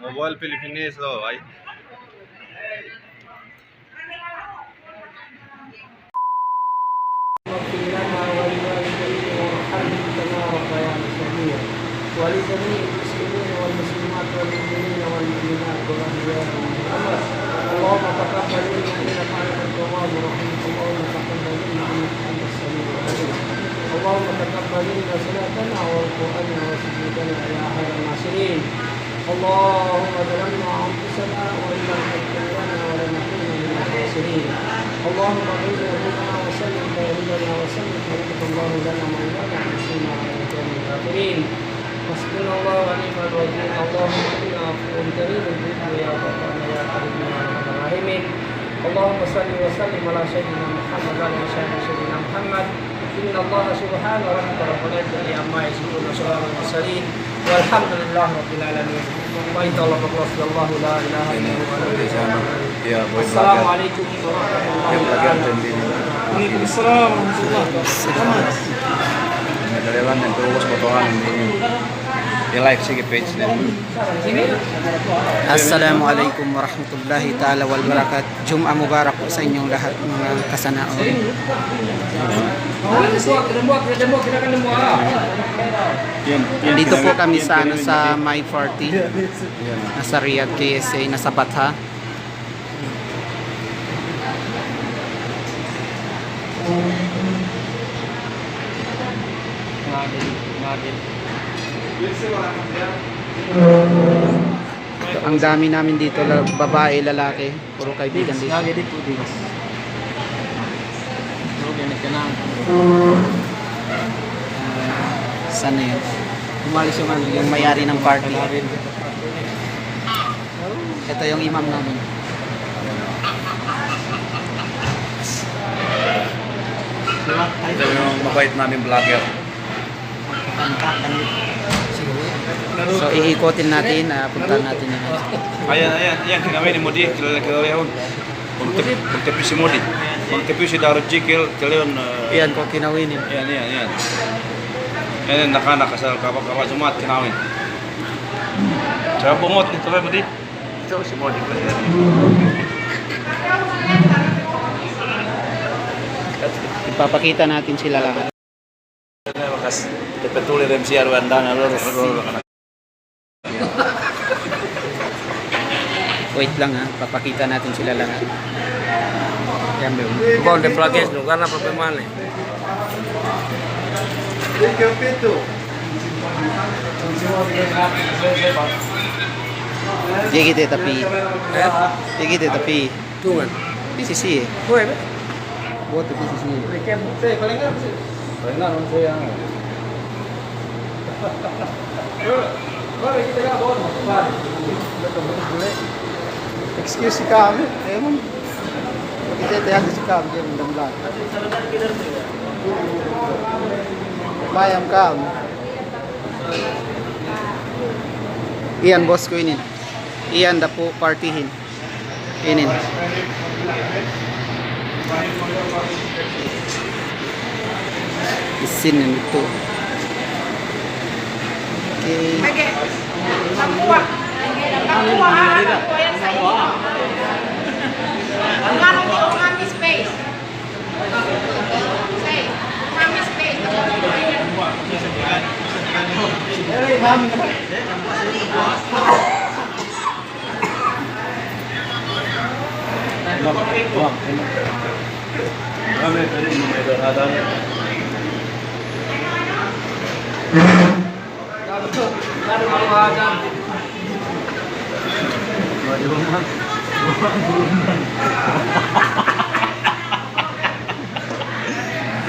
Mobile Philippines lo ay. ولجميع المسلمين والمسلمات والمؤمنين والمؤمنات والأحياء والأموات اللهم تقبل منا إنك أنت التواب الرحيم اللهم تقبل منا إنك أنت السميع العليم اللهم تقبل منا صلاتنا وركوعنا وسجودنا يا خير الناصرين اللهم ظلمنا أنفسنا وإن لم تغفر لنا ولنكن من الخاسرين اللهم اغفر لنا وسلم بارنا وسلم حبيبك الله لنا مولانا وانصرنا على القوم الكافرين حسبنا الله ونعم الوكيل اللهم انا عفو كريم تحب يا غفار يا كريم يا ارحم الراحمين اللهم صل وسلم على سيدنا محمد وعلى سيدنا محمد ان الله سبحانه وتعالى رب عما يصفون وسلام المرسلين والحمد لله رب العالمين وإن الله الله لا اله الا هو السلام عليكم ورحمه الله وبركاته. Waalaikumsalam warahmatullahi Nagdalawan ng tuwas potongan din. I-like sige page na. Assalamualaikum warahmatullahi ta'ala wal barakat. Jum'a Mubarak po sa inyong lahat mga kasanaon. Dito po kami sa May 40. Nasa Riyadh, KSA, nasa Batha. Ang dami namin dito, babae, lalaki, puro kaibigan dito. Sana yun? Umalis yung may-ari ng party. Ito yung imam namin. Ito yung mabait namin vlogger. So iikotin natin, puntahan natin yun. Ayan, kinawin ni Modi, kilala yun. Kung tepi si Modi. Kung tepi si Darod Jikil, kilala yun. Iyan ko kinawinin. Yan. Yan, nakasal kapag sumat, kinawin. Sa bungot nito ba, Modi? Ito si Modi. Ipapakita natin sila lahat. Makas tepetulir MCR Wandana lor. Wait lang ha, papakita natin sila lahat. Yan bro. Kung de plaques no karena problema ne. Jadi tapi Tuh kan. PCC Gue buat PCC. paling kan sih. Paling saya. Excuse kami, emang kita tayang si kami dia mudah-mudahan. Bayam kami. Iyan boss ko inin. Iyan da po partihin. Inin. Isin itu. Okay.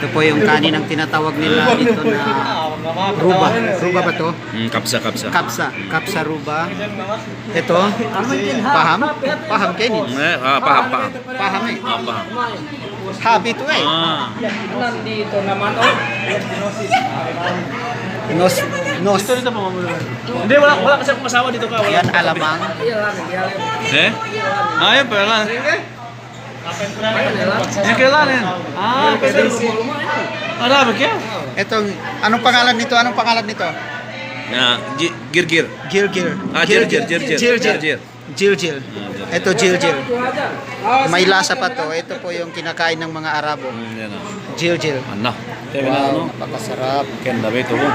Ito po yung kanin ang tinatawag nila dito na Ruba. Ruba ba to? Kapsa, kapsa. Kapsa. Kapsa ruba. Ito. Paham? Paham kenin. Paham, paham. Paham eh. Paham. Habi to eh. Nandito naman, oh. Nos. Nos. Hindi, wala kasi akong asawa dito ka. Yan alamang. Eh? Ayun pa lang. Yung kailangan. Pwede. Ano, kaya? Itong, anong pangalan nito? Anong pangalan nito? Gir-gir. Gilgil. Gir-gir. Gilgil. Ito gilgil. May lasa pa to. Ito po yung kinakain ng mga Arabo. Yan o. Gilgil. Ano? Wow, napakasarap. Ken dabe ito mo.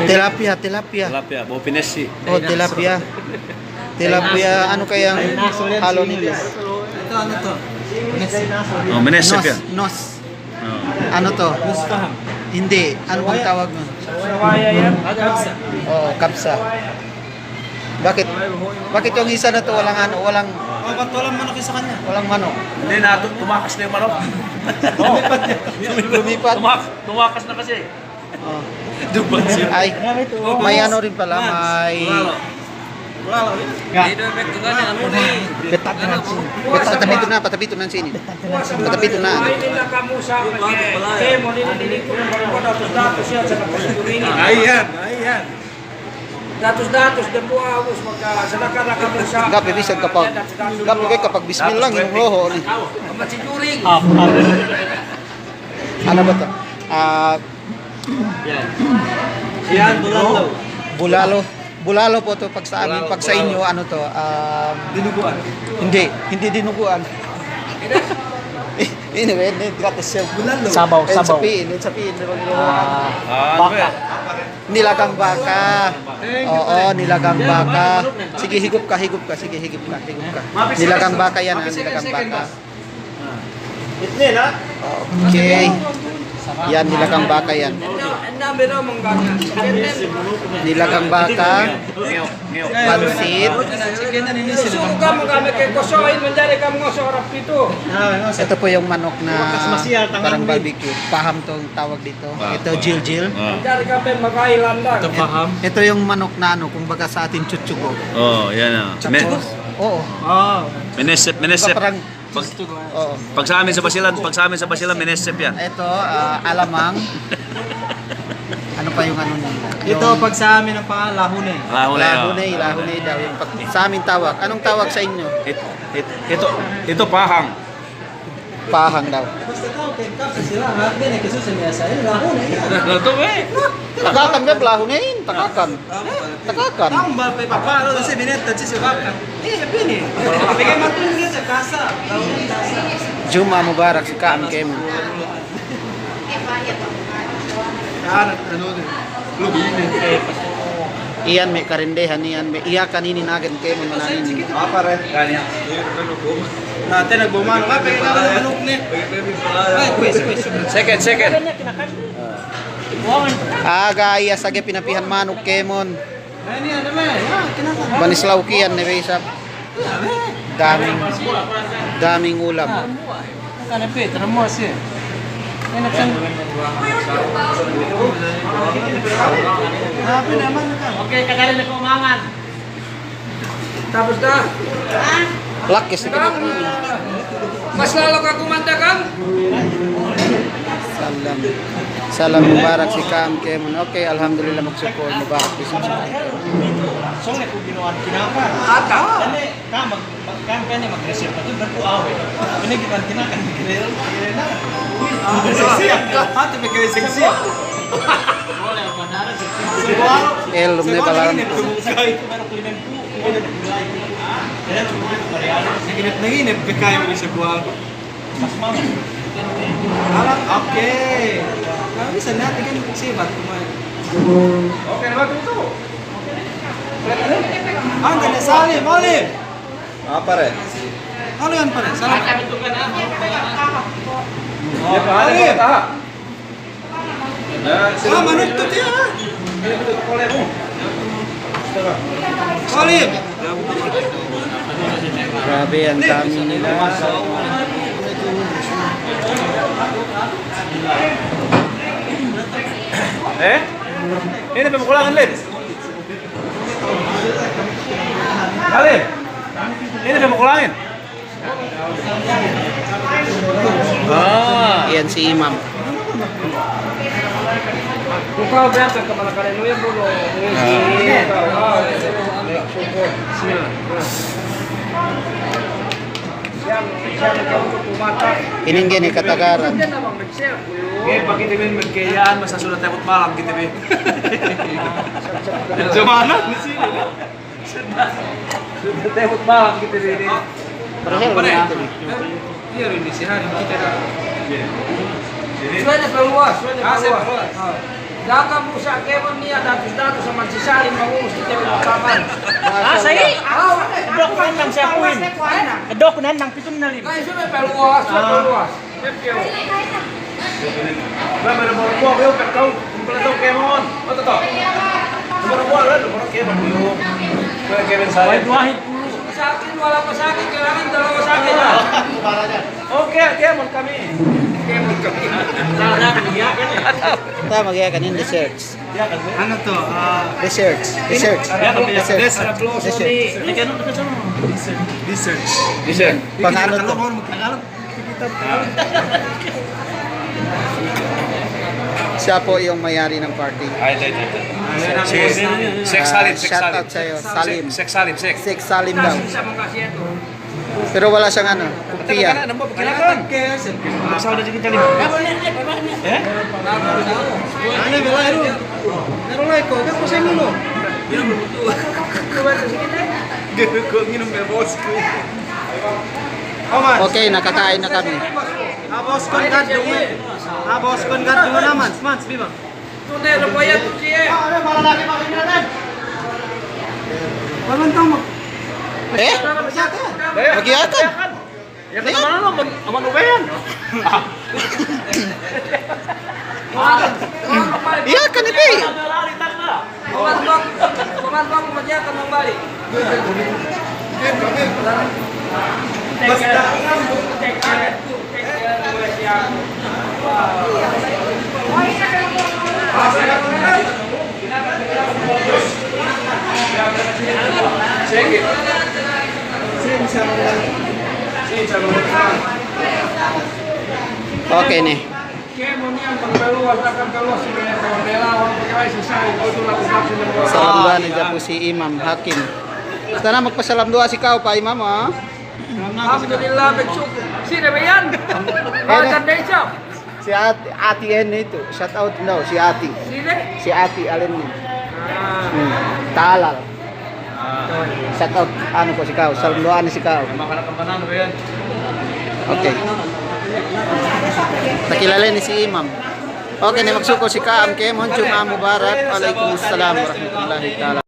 Tilapia. Tilapia. Bo pinesi. Oh, tilapia. Tilapia, ano kayang halo nito? Ito, ano to? Oh, menesip Nos. yan. Nos. Oh. Ano to? Hindi. Ano bang tawag nun? Sawaya yan. Kapsa. Oo, kapsa. Bakit? Bakit yung isa na to walang ano, walang Ba't walang manok sa kanya? walang manok? Hindi na, tumakas na yung manok. Lumipat. Tumakas na kasi. Oh. Ay, may ano rin pala, may Patapito na sini. Patapito na. Ay, nila kamusa. Kemo, nililinig ko ng mga datos-datos yan sa kapasigurin. Ayan. Datos-datos, de po awos, sa nakarakamusa. Gapi bisag kapag kapag bismil lang yung roho ni. Kapasigurin. Ano ba to? Yan, bulalo. Bulalo. Bulalo po to pag sa amin, pag sa inyo ano to? Dinuguan. Hindi dinuguan. Ini gratis siya. Bulalo. Sabaw. Sapiin. Baka. Nilagang baka. Oo, nilagang baka. Sige, higop ka. Sige, higop ka. Nilagang baka yan, nilagang baka. Okay. Yan, nilagang baka yan. Nilagang baka, pansit. Ito po yung manok na parang barbecue. Paham tong tawag dito. Ito gilgil. Ito paham. Ito yung manok na ano, kung baga sa atin chuchugo. Oh, yan o. Oo. Menesip. Parang, oo. Pag sa amin sa Basilan, menesip yan. Ito, alamang. Ano pa yung ano nila? Ito, pag sa amin ang pangalan, lahunay. Lahunay daw. Yung sa amin tawag. Anong tawag sa inyo? Ito pahang. Pahang daw. Basta tao, kaya kapsa sila. Habi na kasi sa niya sa'yo, lahunay. Ito ba eh? Takakan ba? Lahunay? Takakan. Taong ba, papalo kasi binenta si Baka. Pini. Bigay matulog sa kasa. Juma Mubarak si Kaam Kemo. Iyan may karindehan iyan may iya kanini nagan Kemo mananin. Pare. Kanya. Natin nagbumano ka, pero manok ni. Ay, quiz. Second. Gaya sa pinapihan manok Kemon. Ay, niya naman. Kinakan. Banislaw kiyan ni Resap. Daming ulam. Kanapit, ramos eh. Happy naman ka. Okay, kagaling na kumangan. Tapos na. Lakis ni Mas lalo ka kumanda kang? Salam Mubarak si Kaam Kemon. Okay, alhamdulillah magsukol Mubarak si So, ko ginawa kinaka. Ata. Dali, mag-campaign niya, mag-reserve pa ito, nagpuawi. Pinagitan kinakan, kinail na. Ate, may kayo siya. Wala, panara, Elum ne palaran. Naginip ka kayo ni sa buwag. Mas mama. Alam, okay. Kami sa natin kan sibat kumain. Okay na ba ito? Ah, ganyan salim, Olim. Pare. Ano yan pare? Salim. Olim. Manok to tiya. Olim. Grabe ang dami nila. Eh? Ini pa makulangan, Lin. Alin? Ini pa makulangin. Yan si Imam. Ikaw ba ka malakarin mo yung bulo? Ininggan ni Katagaran. Okay, pag kita bin magkayaan, masasulat tayo malam kita bin. Jumana? Sudah tayo malam kita bin. Parehel Apa na nih? natin. Iya, ini sih hari kita dah. Sudah peluas, sudah peluas. Dapat busa kemon niya datos-datos sa magsisaling mangungos kita pinakaman. Say. Dok man nang siya kuin. Dok nan nang 7 na lim. Kaya sudah peluas, sudah peluas. Pepyo. Ba meron mo ko kayo kakaw, kumpleto kemon. Oto to. Meron mo ala, meron kemon mo. Kaya kemon sa. Wahid wahid. Sa akin, wala pa sa akin. Kailangan dalawa sa akin. Okay, kemon kami. Kemon kami. Ito, mag-iya kanin research. Ano to? Research. Research. Research. Research. Listen. Pang-ano to? Siya po yung mayari ng party. Ay, Sex Salim, Sex Shout Salim. out sa'yo, Salim. Sex Salim, sex. Sex Salim daw. Sa mga kasyeto. Pero wala siyang ano, kupiya. Ano mo pagkilatan? Masaw na kita lim. Eh? Ano ba laro? Laro lang ko. Kasi sa mo. Gano ko nginom may boss ko. Okay, nakakain na kami. Boss kon kad dungo. Boss kon kad dungo naman. Mans biba. Tunay na ba yan? Siya. Eh? Magyatan. Ya kan mana lo aman ubayan. Iya kan ini. Kumandang kumandyakan ng bali. Okay nih. Salam doa nih po si Imam Hakim. Sana magpasalam doa si Kao pa Imam ha. Alhamdulillah bersyukur. Sino ba yan? Maganda siya. Si Ati N itu. Shout out daw si Ati. Sino? Si Ati alin niya. Taalal. Shout out ano po si Kao. Salam doa ni si Kao. Makanak ang banana ba yan? Okay. Nakilala ni si Imam. Okay, na magsuko si Kaam Kemon. Jum'ah Mubarak. Waalaikumsalam warahmatullahi ta'ala.